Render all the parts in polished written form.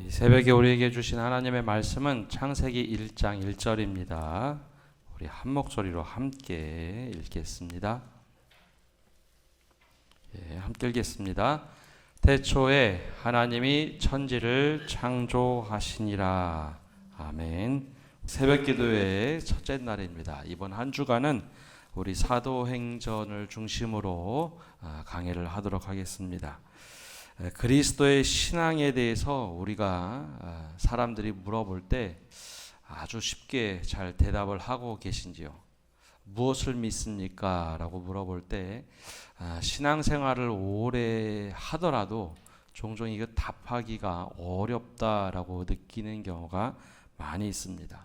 이 새벽에 우리에게 주신 하나님의 말씀은 창세기 1장 1절입니다. 우리 한 목소리로 함께 읽겠습니다. 함께 읽겠습니다. 태초에 하나님이 천지를 창조하시니라. 아멘. 새벽 기도회의 첫째 날입니다. 이번 한 주간은 우리 사도행전을 중심으로 강해를 하도록 하겠습니다. 그리스도의 신앙에 대해서 우리가 사람들이 물어볼 때 아주 쉽게 잘 대답을 하고 계신지요? 무엇을 믿습니까? 라고 물어볼 때 신앙생활을 오래 하더라도 종종 이거 답하기가 어렵다라고 느끼는 경우가 많이 있습니다.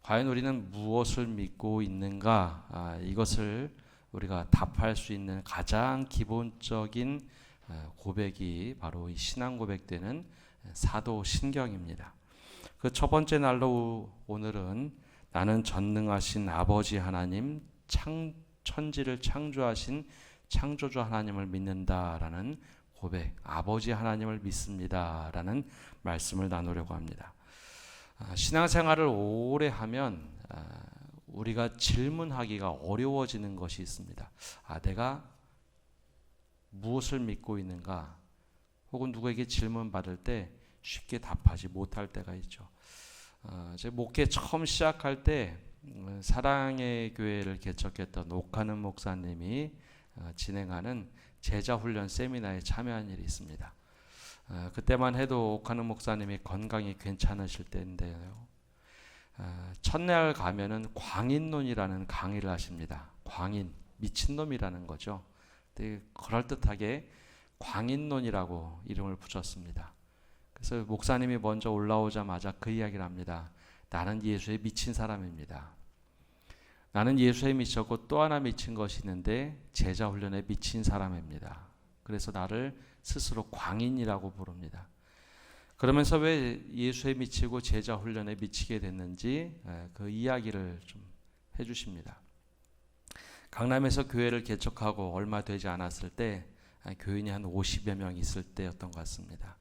과연 우리는 무엇을 믿고 있는가? 이것을 우리가 답할 수 있는 가장 기본적인 고백이 바로 이 신앙 고백되는 사도신경입니다. 그 첫 번째 날로 오늘은 나는 전능하신 아버지 하나님, 천지를 창조하신 창조주 하나님을 믿는다라는 고백, 아버지 하나님을 믿습니다라는 말씀을 나누려고 합니다. 신앙생활을 오래 하면 우리가 질문하기가 어려워지는 것이 있습니다. 내가 무엇을 믿고 있는가? 혹은 누구에게 질문 받을 때 쉽게 답하지 못할 때가 있죠. 제 목회 처음 시작할 때 사랑의 교회를 개척했던 옥하는 목사님이 진행하는 제자훈련 세미나에 참여한 일이 있습니다. 그때만 해도 옥하는 목사님이 건강이 괜찮으실 때인데요. 첫날 가면은 광인론이라는 강의를 하십니다. 광인, 미친놈이라는 거죠. 그럴듯하게 광인론이라고 이름을 붙였습니다. 그래서 목사님이 먼저 올라오자마자 그 이야기를 합니다. 나는 예수에 미친 사람입니다. 나는 예수에 미쳤고 또 하나 미친 것이 있는데 제자훈련에 미친 사람입니다. 그래서 나를 스스로 광인이라고 부릅니다. 그러면서 왜 예수에 미치고 제자훈련에 미치게 됐는지 그 이야기를 좀 해주십니다. 강남에서 교회를 개척하고 얼마 되지 않았을 때 교인이 한 50여 명 있을 때였던 것 같습니다.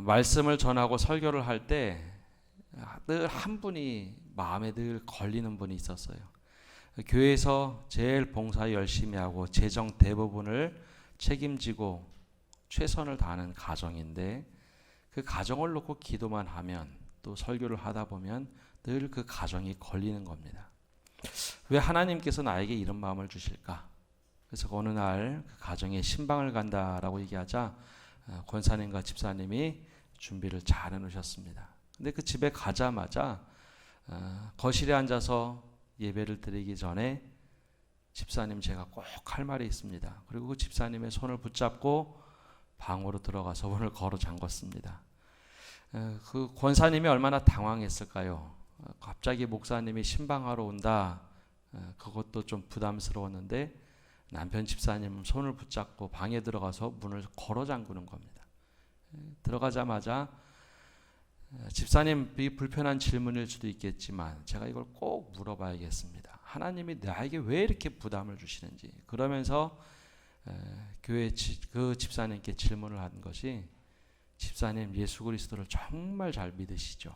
말씀을 전하고 설교를 할 때 늘 한 분이 마음에 늘 걸리는 분이 있었어요. 교회에서 제일 봉사 열심히 하고 재정 대부분을 책임지고 최선을 다하는 가정인데 그 가정을 놓고 기도만 하면 또 설교를 하다 보면 늘 그 가정이 걸리는 겁니다. 왜 하나님께서 나에게 이런 마음을 주실까? 그래서 어느 날 그 가정에 신방을 간다라고 얘기하자 권사님과 집사님이 준비를 잘 해놓으셨습니다. 근데 그 집에 가자마자 거실에 앉아서 예배를 드리기 전에 집사님 제가 꼭 할 말이 있습니다. 그리고 그 집사님의 손을 붙잡고 방으로 들어가서 문을 걸어 잠궜습니다. 그 권사님이 얼마나 당황했을까요? 갑자기 목사님이 신방하러 온다. 그것도 좀 부담스러웠는데 남편 집사님 손을 붙잡고 방에 들어가서 문을 걸어 잠그는 겁니다. 들어가자마자 집사님이 불편한 질문일 수도 있겠지만 제가 이걸 꼭 물어봐야겠습니다. 하나님이 나에게 왜 이렇게 부담을 주시는지. 그러면서 교회 그 집사님께 질문을 한 것이 집사님 예수 그리스도를 정말 잘 믿으시죠?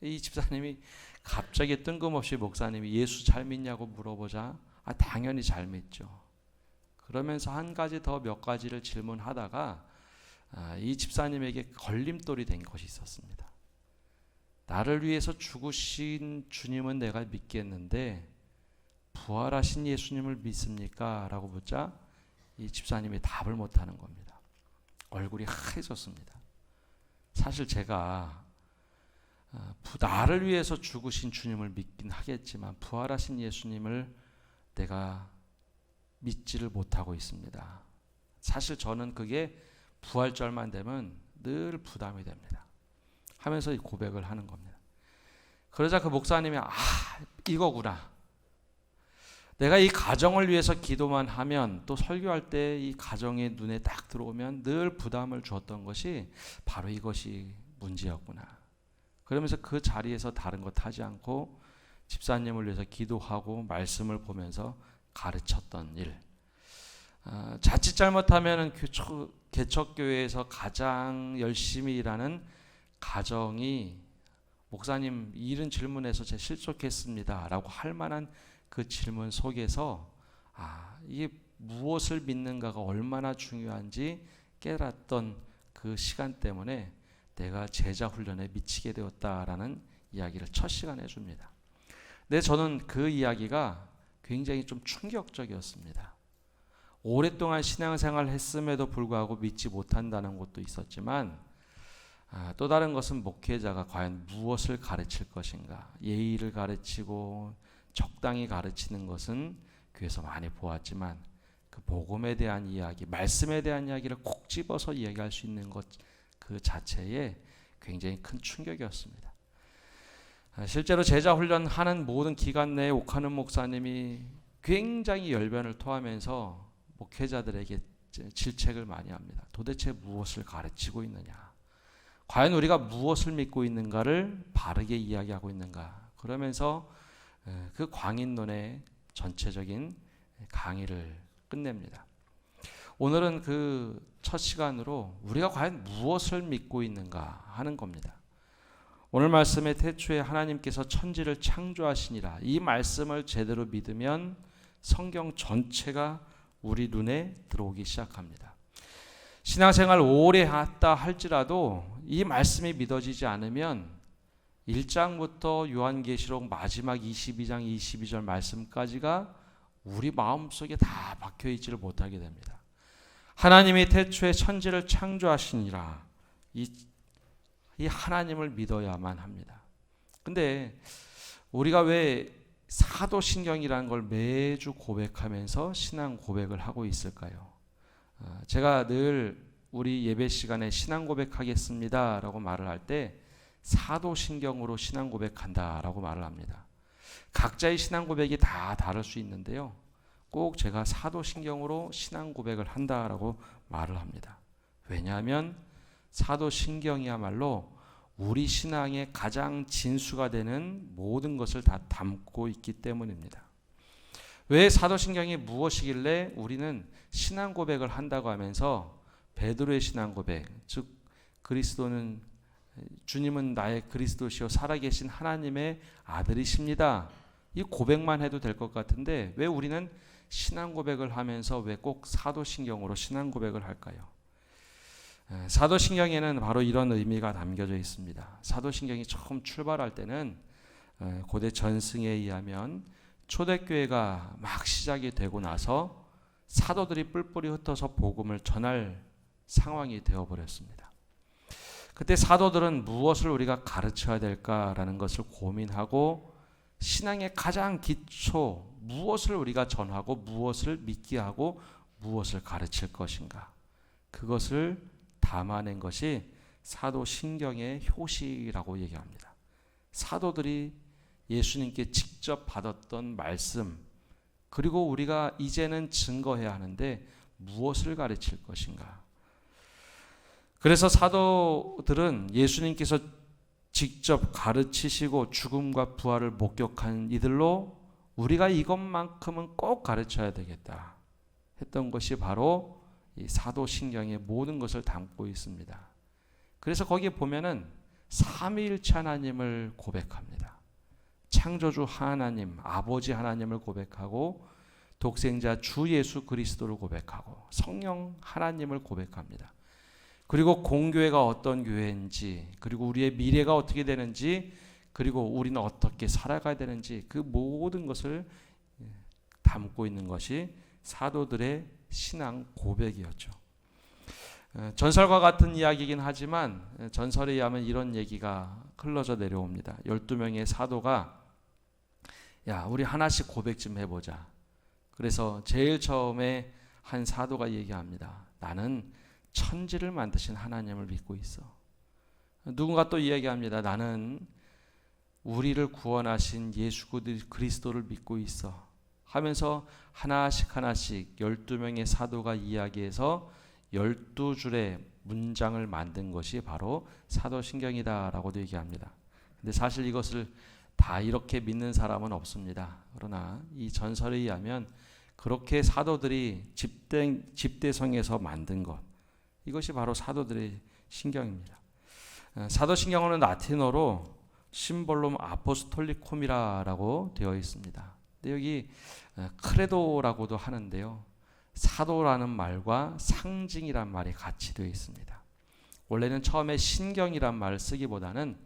이 집사님이 갑자기 뜬금없이 목사님이 예수 잘 믿냐고 물어보자 당연히 잘 믿죠. 그러면서 한 가지 더 몇 가지를 질문하다가 이 집사님에게 걸림돌이 된 것이 있었습니다. 나를 위해서 죽으신 주님은 내가 믿겠는데 부활하신 예수님을 믿습니까? 라고 묻자 이 집사님이 답을 못하는 겁니다. 얼굴이 하얘졌습니다. 사실 제가 나를 위해서 죽으신 주님을 믿긴 하겠지만 부활하신 예수님을 내가 믿지를 못하고 있습니다. 사실 저는 그게 부활절만 되면 늘 부담이 됩니다. 하면서 이 고백을 하는 겁니다. 그러자 그 목사님이 이거구나. 내가 이 가정을 위해서 기도만 하면 또 설교할 때 이 가정의 눈에 딱 들어오면 늘 부담을 주었던 것이 바로 이것이 문제였구나. 그러면서 그 자리에서 다른 것 하지 않고 집사님을 위해서 기도하고 말씀을 보면서 가르쳤던 일. 자칫 잘못하면 개척교회에서 가장 열심히 일하는 가정이 목사님 이런 질문에서 제가 실족했습니다 라고 할 만한 그 질문 속에서 이게 무엇을 믿는가가 얼마나 중요한지 깨달았던 그 시간 때문에 내가 제자 훈련에 미치게 되었다라는 이야기를 첫 시간에 해줍니다. 근데 저는 그 이야기가 굉장히 좀 충격적이었습니다. 오랫동안 신앙생활을 했음에도 불구하고 믿지 못한다는 것도 있었지만 또 다른 것은 목회자가 과연 무엇을 가르칠 것인가, 예의를 가르치고 적당히 가르치는 것은 교회에서 많이 보았지만 그 복음에 대한 이야기, 말씀에 대한 이야기를 콕 집어서 이야기할 수 있는 것 그 자체에 굉장히 큰 충격이었습니다. 실제로 제자 훈련하는 모든 기간 내에 옥하는 목사님이 굉장히 열변을 토하면서 목회자들에게 질책을 많이 합니다. 도대체 무엇을 가르치고 있느냐? 과연 우리가 무엇을 믿고 있는가를 바르게 이야기하고 있는가? 그러면서 그 광인론의 전체적인 강의를 끝냅니다. 오늘은 그 첫 시간으로 우리가 과연 무엇을 믿고 있는가 하는 겁니다. 오늘 말씀의 태초에 하나님께서 천지를 창조하시니라, 이 말씀을 제대로 믿으면 성경 전체가 우리 눈에 들어오기 시작합니다. 신앙생활 오래 했다 할지라도 이 말씀이 믿어지지 않으면 1장부터 요한계시록 마지막 22장 22절 말씀까지가 우리 마음속에 다 박혀있지를 못하게 됩니다. 하나님이 태초에 천지를 창조하시니라, 이 하나님을 믿어야만 합니다. 근데 우리가 왜 사도신경이라는 걸 매주 고백하면서 신앙 고백을 하고 있을까요? 제가 늘 우리 예배 시간에 신앙 고백하겠습니다 라고 말을 할 때 사도신경으로 신앙 고백한다 라고 말을 합니다. 각자의 신앙 고백이 다 다를 수 있는데요, 꼭 제가 사도신경으로 신앙 고백을 한다라고 말을 합니다. 왜냐하면 사도신경이야말로 우리 신앙의 가장 진수가 되는 모든 것을 다 담고 있기 때문입니다. 왜 사도신경이 무엇이길래 우리는 신앙 고백을 한다고 하면서 베드로의 신앙 고백, 즉 그리스도는, 주님은 나의 그리스도시요 살아계신 하나님의 아들이십니다, 이 고백만 해도 될 것 같은데 왜 우리는 신앙 고백을 하면서 왜 꼭 사도신경으로 신앙 고백을 할까요? 사도신경에는 바로 이런 의미가 담겨져 있습니다. 사도신경이 처음 출발할 때는 고대 전승에 의하면 초대교회가 막 시작이 되고 나서 사도들이 뿔뿔이 흩어서 복음을 전할 상황이 되어버렸습니다. 그때 사도들은 무엇을 우리가 가르쳐야 될까라는 것을 고민하고 신앙의 가장 기초, 무엇을 우리가 전하고 무엇을 믿게 하고 무엇을 가르칠 것인가, 그것을 담아낸 것이 사도신경의 효시라고 얘기합니다. 사도들이 예수님께 직접 받았던 말씀, 그리고 우리가 이제는 증거해야 하는데 무엇을 가르칠 것인가. 그래서 사도들은 예수님께서 직접 가르치시고 죽음과 부활을 목격한 이들로 우리가 이것만큼은 꼭 가르쳐야 되겠다 했던 것이 바로 이 사도신경의 모든 것을 담고 있습니다. 그래서 거기에 보면은 삼위일체 하나님을 고백합니다. 창조주 하나님, 아버지 하나님을 고백하고 독생자 주 예수 그리스도를 고백하고 성령 하나님을 고백합니다. 그리고 공교회가 어떤 교회인지, 그리고 우리의 미래가 어떻게 되는지, 그리고 우리는 어떻게 살아가야 되는지, 그 모든 것을 담고 있는 것이 사도들의 신앙 고백이었죠. 전설과 같은 이야기이긴 하지만 전설에 의하면 이런 얘기가 흘러져 내려옵니다. 12명의 사도가 야, 우리 하나씩 고백 좀 해보자. 그래서 제일 처음에 한 사도가 얘기합니다. 나는 천지를 만드신 하나님을 믿고 있어. 누군가 또 이야기합니다. 나는 우리를 구원하신 예수 그리스도를 믿고 있어. 하면서 하나씩 12명의 사도가 이야기해서 12줄의 문장을 만든 것이 바로 사도신경이다라고도 얘기합니다. 근데 사실 이것을 다 이렇게 믿는 사람은 없습니다. 그러나 이 전설에 의하면 그렇게 사도들이 집대성에서 만든 것, 이것이 바로 사도들의 신경입니다. 사도신경은 라틴어로 심볼룸 아포스톨리콤이라고 되어 있습니다. 근데 여기 크레도라고도 하는데요, 사도라는 말과 상징이란 말이 같이 되어 있습니다. 원래는 처음에 신경이란 말을 쓰기보다는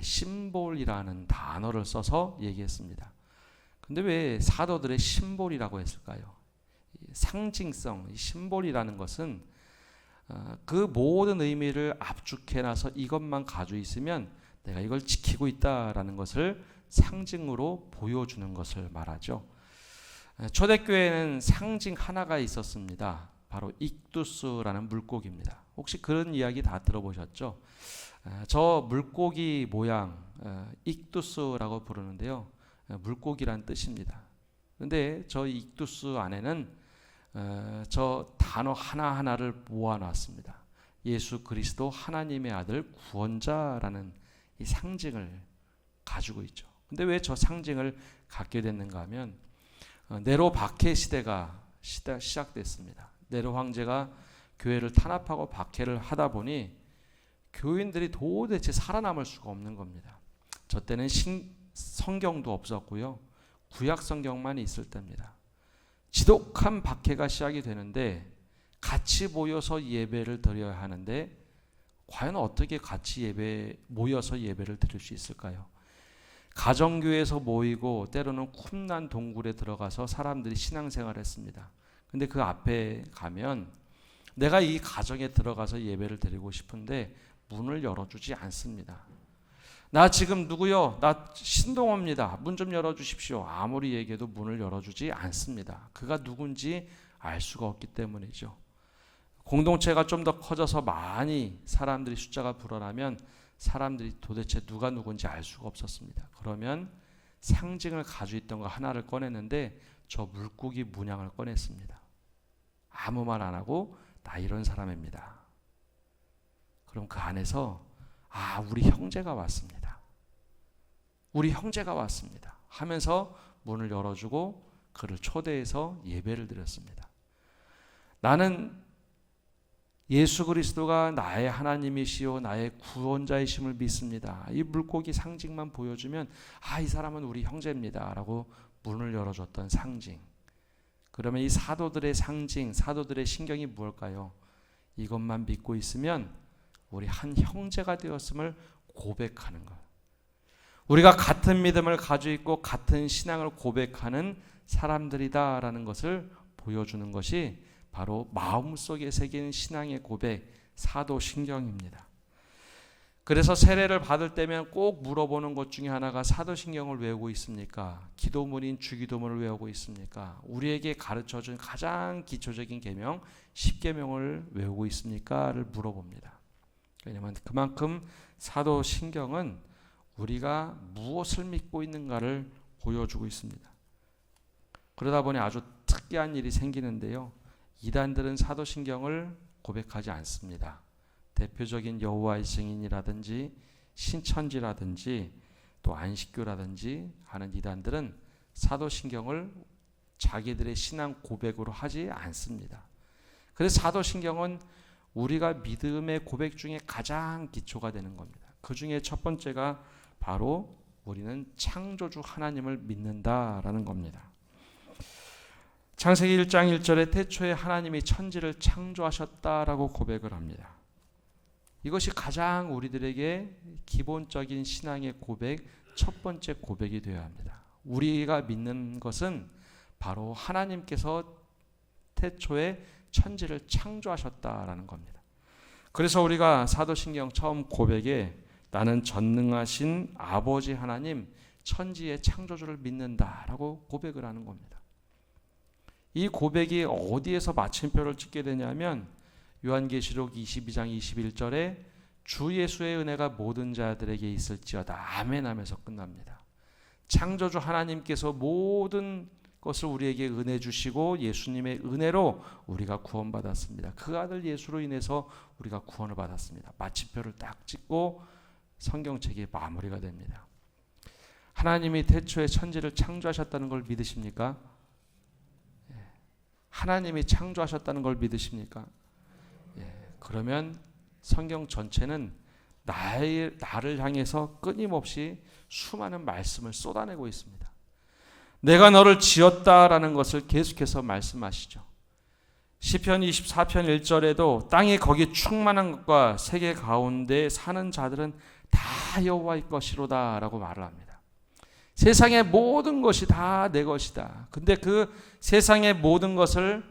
심볼이라는 단어를 써서 얘기했습니다. 근데 왜 사도들의 심볼이라고 했을까요? 상징성, 심볼이라는 것은 그 모든 의미를 압축해놔서 이것만 가지고 있으면 내가 이걸 지키고 있다라는 것을 상징으로 보여주는 것을 말하죠. 초대교회에는 상징 하나가 있었습니다. 바로 익두스라는 물고기입니다. 혹시 그런 이야기 다 들어보셨죠? 저 물고기 모양 익두스라고 부르는데요, 물고기란 뜻입니다. 그런데 저 익두스 안에는 저 단어 하나하나를 모아놨습니다. 예수 그리스도 하나님의 아들 구원자라는 이 상징을 가지고 있죠. 근데 왜 저 상징을 갖게 됐는가 하면 네로 박해 시대가 시작됐습니다. 네로 황제가 교회를 탄압하고 박해를 하다 보니 교인들이 도대체 살아남을 수가 없는 겁니다. 저 때는 성경도 없었고요, 구약 성경만 있을 때입니다. 지독한 박해가 시작이 되는데 같이 모여서 예배를 드려야 하는데 과연 어떻게 같이 모여서 예배를 드릴 수 있을까요? 가정교회에서 모이고 때로는 쿰난 동굴에 들어가서 사람들이 신앙생활을 했습니다. 근데 그 앞에 가면 내가 이 가정에 들어가서 예배를 드리고 싶은데 문을 열어주지 않습니다. 나 지금 누구요? 나 신동호입니다. 문 좀 열어주십시오. 아무리 얘기해도 문을 열어주지 않습니다. 그가 누군지 알 수가 없기 때문이죠. 공동체가 좀 더 커져서 많이 사람들이 숫자가 불어나면 사람들이 도대체 누가 누군지 알 수가 없었습니다. 그러면 상징을 가지고 있던 거 하나를 꺼냈는데 저 물고기 문양을 꺼냈습니다. 아무 말 안 하고 나 이런 사람입니다. 그럼 그 안에서 우리 형제가 왔습니다. 우리 형제가 왔습니다 하면서 문을 열어주고 그를 초대해서 예배를 드렸습니다. 나는 예수 그리스도가 나의 하나님이시요 나의 구원자이심을 믿습니다. 이 물고기 상징만 보여주면 이 사람은 우리 형제입니다 라고 문을 열어줬던 상징. 그러면 이 사도들의 상징, 사도들의 신경이 무엇일까요? 이것만 믿고 있으면 우리 한 형제가 되었음을 고백하는 것. 우리가 같은 믿음을 가지고 있고 같은 신앙을 고백하는 사람들이다라는 것을 보여주는 것이 바로 마음속에 새긴 신앙의 고백, 사도신경입니다. 그래서 세례를 받을 때면 꼭 물어보는 것 중에 하나가 사도신경을 외우고 있습니까? 기도문인 주기도문을 외우고 있습니까? 우리에게 가르쳐준 가장 기초적인 계명 10계명을 외우고 있습니까?를 물어봅니다. 왜냐하면 그만큼 사도신경은 우리가 무엇을 믿고 있는가를 보여주고 있습니다. 그러다 보니 아주 특이한 일이 생기는데요, 이단들은 사도신경을 고백하지 않습니다. 대표적인 여호와의 증인이라든지 신천지라든지 또 안식교라든지 하는 이단들은 사도신경을 자기들의 신앙 고백으로 하지 않습니다. 그래서 사도신경은 우리가 믿음의 고백 중에 가장 기초가 되는 겁니다. 그 중에 첫 번째가 바로 우리는 창조주 하나님을 믿는다라는 겁니다. 창세기 1장 1절에 태초에 하나님이 천지를 창조하셨다라고 고백을 합니다. 이것이 가장 우리들에게 기본적인 신앙의 고백, 첫 번째 고백이 되어야 합니다. 우리가 믿는 것은 바로 하나님께서 태초에 천지를 창조하셨다라는 겁니다. 그래서 우리가 사도신경 처음 고백에 나는 전능하신 아버지 하나님 천지의 창조주를 믿는다라고 고백을 하는 겁니다. 이 고백이 어디에서 마침표를 찍게 되냐면 요한계시록 22장 21절에 주 예수의 은혜가 모든 자들에게 있을지어다 아멘 하면서 끝납니다. 창조주 하나님께서 모든 것을 우리에게 은혜 주시고 예수님의 은혜로 우리가 구원받았습니다. 그 아들 예수로 인해서 우리가 구원을 받았습니다. 마침표를 딱 찍고 성경책이 마무리가 됩니다. 하나님이 태초에 천지를 창조하셨다는 걸 믿으십니까? 하나님이 창조하셨다는 걸 믿으십니까? 그러면 성경 전체는 나를 향해서 끊임없이 수많은 말씀을 쏟아내고 있습니다. 내가 너를 지었다라는 것을 계속해서 말씀하시죠. 시편 24편 1절에도 땅이 거기 충만한 것과 세계 가운데 사는 자들은 다 여호와의 것이로다 라고 말을 합니다. 세상의 모든 것이 다 내 것이다. 근데 그 세상의 모든 것을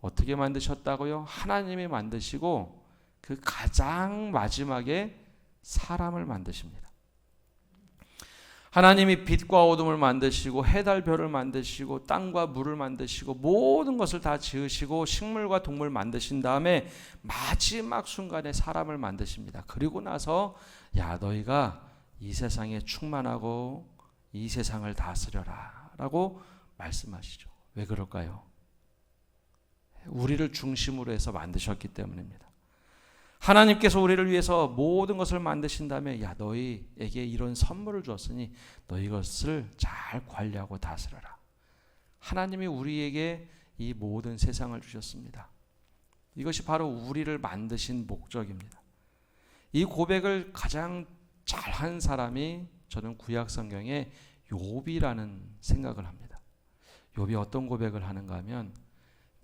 어떻게 만드셨다고요? 하나님이 만드시고 그 가장 마지막에 사람을 만드십니다. 하나님이 빛과 어둠을 만드시고 해달 별을 만드시고 땅과 물을 만드시고 모든 것을 다 지으시고 식물과 동물 만드신 다음에 마지막 순간에 사람을 만드십니다. 그리고 나서 야 너희가 이 세상에 충만하고 이 세상을 다스려라 라고 말씀하시죠. 왜 그럴까요? 우리를 중심으로 해서 만드셨기 때문입니다. 하나님께서 우리를 위해서 모든 것을 만드신 다음에 야 너희에게 이런 선물을 주었으니 너희 것을 잘 관리하고 다스려라. 하나님이 우리에게 이 모든 세상을 주셨습니다. 이것이 바로 우리를 만드신 목적입니다. 이 고백을 가장 잘한 사람이 저는 구약 성경에 욥이라는 생각을 합니다. 욥이 어떤 고백을 하는가 하면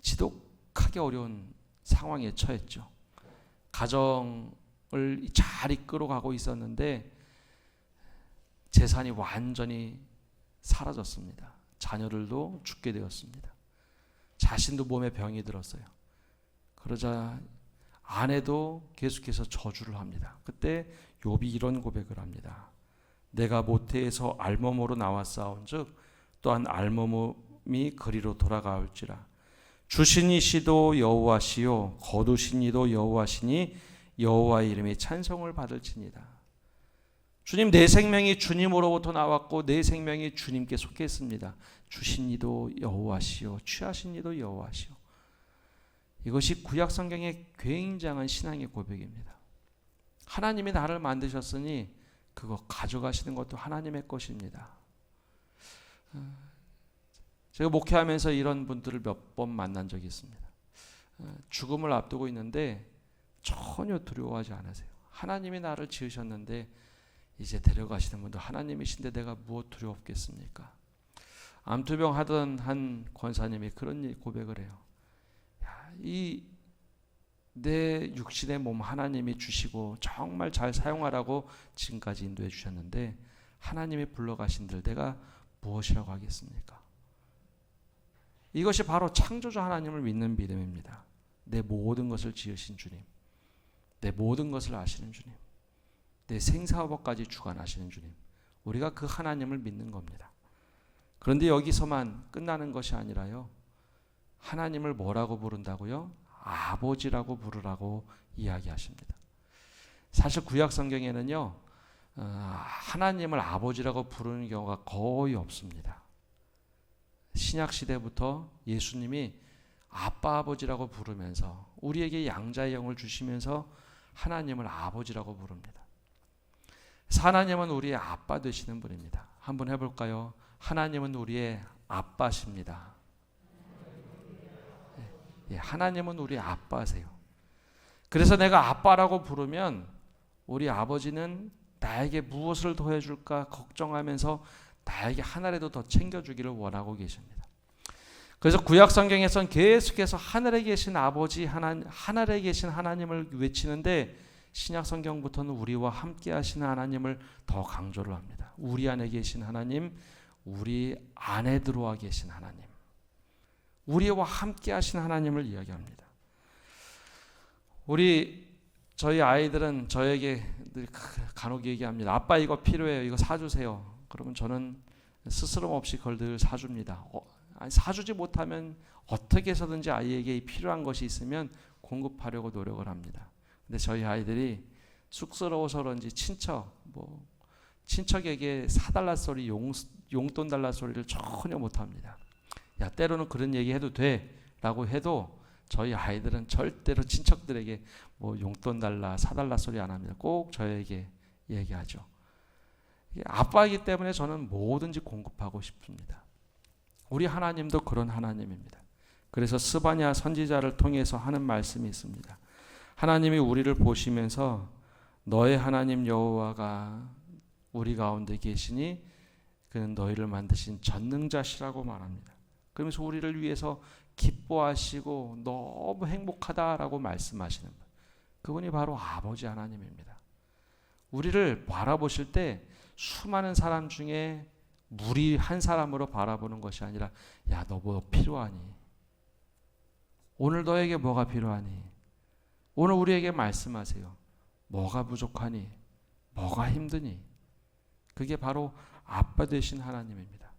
지독하게 어려운 상황에 처했죠. 가정을 잘 이끌어가고 있었는데 재산이 완전히 사라졌습니다. 자녀들도 죽게 되었습니다. 자신도 몸에 병이 들었어요. 그러자 아내도 계속해서 저주를 합니다. 그때 욥이 이런 고백을 합니다. 내가 모태에서 알몸으로 나왔사온즉 또한 알몸이 그리로 돌아가올지라. 주신 이시도 여호와시요 거두신 이도 여호와시니 여호와의 이름이 찬송을 받을지니라. 주님, 내 생명이 주님으로부터 나왔고 내 생명이 주님께 속했습니다. 주신 이도 여호와시요 취하신 이도 여호와시요. 이것이 구약 성경의 굉장한 신앙의 고백입니다. 하나님이 나를 만드셨으니 그거 가져가시는 것도 하나님의 것입니다. 제가 목회하면서 이런 분들을 몇 번 만난 적이 있습니다. 죽음을 앞두고 있는데 전혀 두려워하지 않으세요. 하나님이 나를 지으셨는데 이제 데려가시는 분도 하나님이신데 내가 무엇 두려웠겠습니까? 암투병 하던 한 권사님이 그런 고백을 해요. 내 육신의 몸 하나님이 주시고 정말 잘 사용하라고 지금까지 인도해 주셨는데 하나님이 불러가신들 내가 무엇이라고 하겠습니까? 이것이 바로 창조주 하나님을 믿는 믿음입니다. 내 모든 것을 지으신 주님, 내 모든 것을 아시는 주님, 내 생사업까지 주관하시는 주님, 우리가 그 하나님을 믿는 겁니다. 그런데 여기서만 끝나는 것이 아니라요, 하나님을 뭐라고 부른다고요? 아버지라고 부르라고 이야기하십니다. 사실 구약 성경에는요, 하나님을 아버지라고 부르는 경우가 거의 없습니다. 신약 시대부터 예수님이 아빠 아버지라고 부르면서 우리에게 양자의 영을 주시면서 하나님을 아버지라고 부릅니다. 하나님은 우리의 아빠 되시는 분입니다. 한번 해볼까요? 하나님은 우리의 아빠십니다. 하나님은 우리 아빠세요. 그래서 내가 아빠라고 부르면 우리 아버지는 나에게 무엇을 더 해줄까 걱정하면서 나에게 하나라도 더 챙겨주기를 원하고 계십니다. 그래서 구약 성경에서는 계속해서 하늘에 계신 아버지, 하늘에 계신 하나님을 외치는데 신약 성경부터는 우리와 함께 하시는 하나님을 더 강조를 합니다. 우리 안에 계신 하나님, 우리 안에 들어와 계신 하나님, 우리와 함께 하신 하나님을 이야기합니다. 저희 아이들은 저에게 간혹 얘기합니다. 아빠 이거 필요해요. 이거 사주세요. 그러면 저는 스스럼 없이 그걸 늘 사줍니다. 사주지 못하면 어떻게 해서든지 아이에게 필요한 것이 있으면 공급하려고 노력을 합니다. 근데 저희 아이들이 쑥스러워서 그런지 친척에게 사달라 소리, 용돈 달라 소리를 전혀 못합니다. 야, 때로는 그런 얘기 해도 돼 라고 해도 저희 아이들은 절대로 친척들에게 용돈 달라 사달라 소리 안 합니다. 꼭 저에게 얘기하죠. 아빠이기 때문에 저는 뭐든지 공급하고 싶습니다. 우리 하나님도 그런 하나님입니다. 그래서 스바냐 선지자를 통해서 하는 말씀이 있습니다. 하나님이 우리를 보시면서 너의 하나님 여호와가 우리 가운데 계시니 그는 너희를 만드신 전능자시라고 말합니다. 그러면서 우리를 위해서 기뻐하시고 너무 행복하다라고 말씀하시는 분, 그분이 바로 아버지 하나님입니다. 우리를 바라보실 때 수많은 사람 중에 무리한 사람으로 바라보는 것이 아니라, 야, 너 뭐 필요하니? 오늘 너에게 뭐가 필요하니? 오늘 우리에게 말씀하세요. 뭐가 부족하니? 뭐가 힘드니? 그게 바로 아빠 되신 하나님입니다.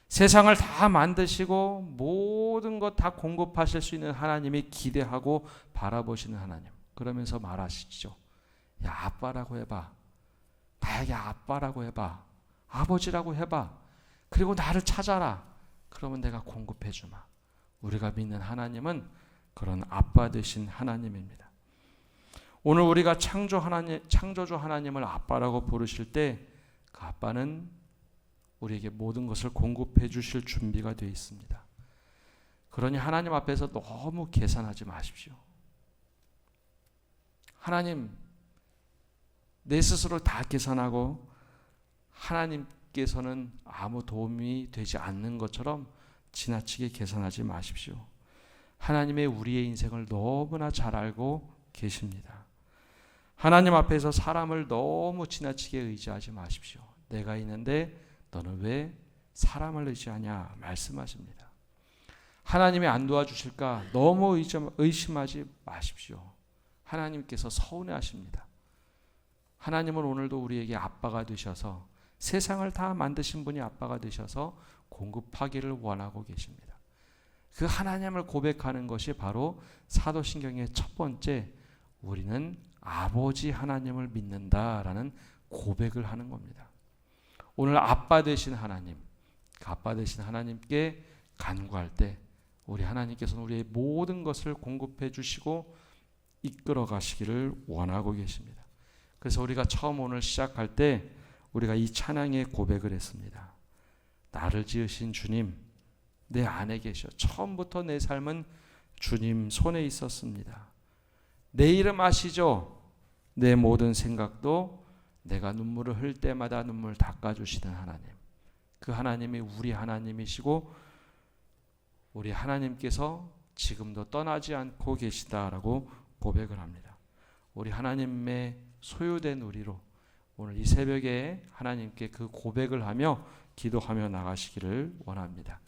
세상을 다 만드시고 모든 것 다 공급하실 수 있는 하나님이 기대하고 바라보시는 하나님. 그러면서 말하시죠. 야, 아빠라고 해봐. 나에게 아빠라고 해봐. 아버지라고 해봐. 그리고 나를 찾아라. 그러면 내가 공급해 주마. 우리가 믿는 하나님은 그런 아빠 되신 하나님입니다. 오늘 우리가 창조주 하나님을 아빠라고 부르실 때 그 아빠는 우리에게 모든 것을 공급해 주실 준비가 되어 있습니다. 그러니 하나님 앞에서 너무 계산하지 마십시오. 하나님, 내 스스로 다 계산하고 하나님께서는 아무 도움이 되지 않는 것처럼 지나치게 계산하지 마십시오. 하나님의 우리의 인생을 너무나 잘 알고 계십니다. 하나님 앞에서 사람을 너무 지나치게 의지하지 마십시오. 내가 있는데 너는 왜 사람을 의지하냐 말씀하십니다. 하나님이 안 도와주실까 너무 의심하지 마십시오. 하나님께서 서운해하십니다. 하나님은 오늘도 우리에게 아빠가 되셔서, 세상을 다 만드신 분이 아빠가 되셔서 공급하기를 원하고 계십니다. 그 하나님을 고백하는 것이 바로 사도신경의 첫 번째, 우리는 아버지 하나님을 믿는다라는 고백을 하는 겁니다. 오늘 아빠 되신 하나님, 그 아빠 되신 하나님께 간구할 때 우리 하나님께서는 우리의 모든 것을 공급해 주시고 이끌어 가시기를 원하고 계십니다. 그래서 우리가 처음 오늘 시작할 때 우리가 이 찬양의 고백을 했습니다. 나를 지으신 주님, 내 안에 계셔. 처음부터 내 삶은 주님 손에 있었습니다. 내 이름 아시죠? 내 모든 생각도 내가 눈물을 흘 때마다 눈물 닦아주시는 하나님, 그 하나님이 우리 하나님이시고 우리 하나님께서 지금도 떠나지 않고 계시다라고 고백을 합니다. 우리 하나님의 소유된 우리로 오늘 이 새벽에 하나님께 그 고백을 하며 기도하며 나가시기를 원합니다.